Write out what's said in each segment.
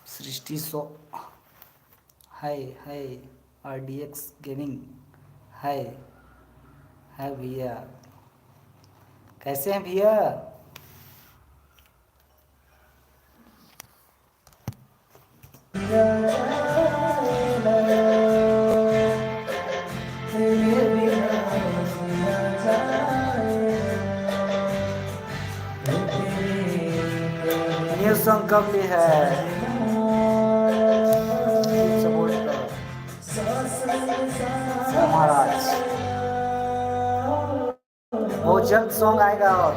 सृष्टि सो हाय हाय RDX gaming हाय हाय भैया, कैसे हैं भैया? न्यू सॉन्ग कब ली है? महाराज बहुत जल्द सॉन्ग आएगा। और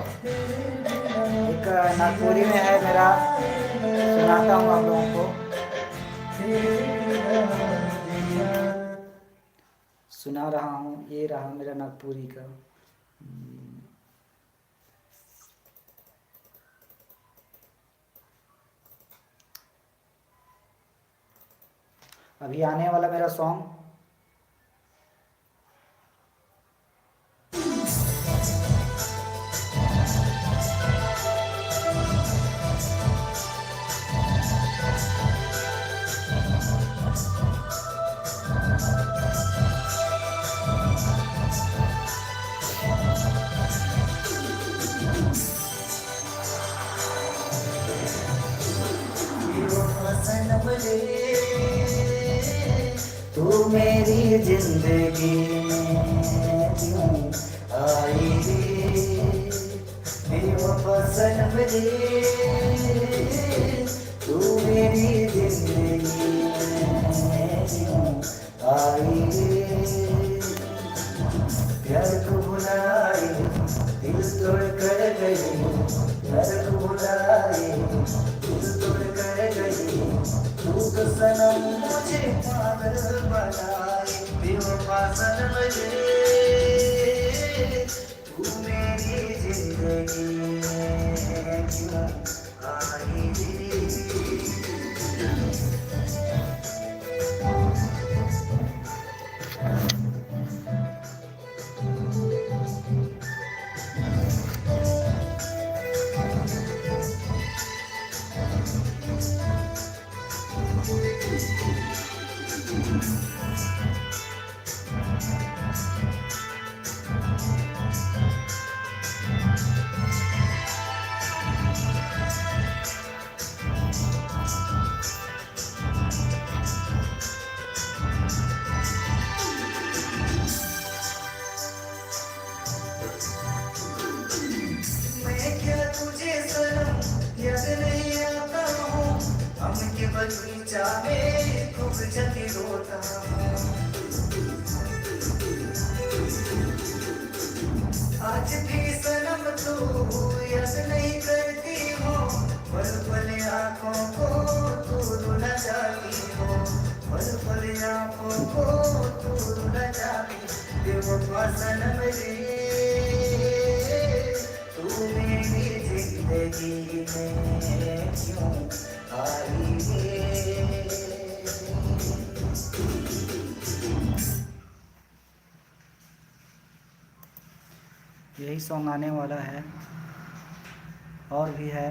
एक नागपुरी में है मेरा, सुनाता हूँ आप लोगों को, सुना रहा हूँ। ये रहा मेरा नागपुरी का। अभी आने वाला मेरा सॉन्ग तू मेरी जिंदगी में क्यों आई रे, बेवफा रे, तू मेरी जिंदगी में क्यों आई रे। प्यार को बुलाए दिल तोड़ कर गई, प्यार को बुलाए दिल तोड़ कर गई, तू तो सनम मुझे पागल बनाए, बेवफा सनम रे, तू मेरी जिंदगी में क्यों आई रे। बगीचा में खूब जल्दी रोता हूँ, आज भी सनम तू याद नहीं करती हो, पल पल आँखों को तू रुला जाती हो, पल पल आँखों को तू रुला जाती, बेवफा सनम रे, तू मेरी जिंदगी में क्यों आई रे। यही सॉन्ग आने वाला है। और भी है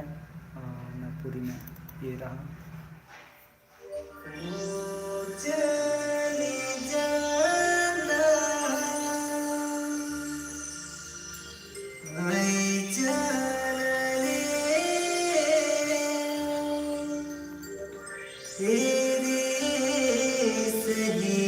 मैं पूरी में ये रहा। चले जाना मैं चल रे तेरे सही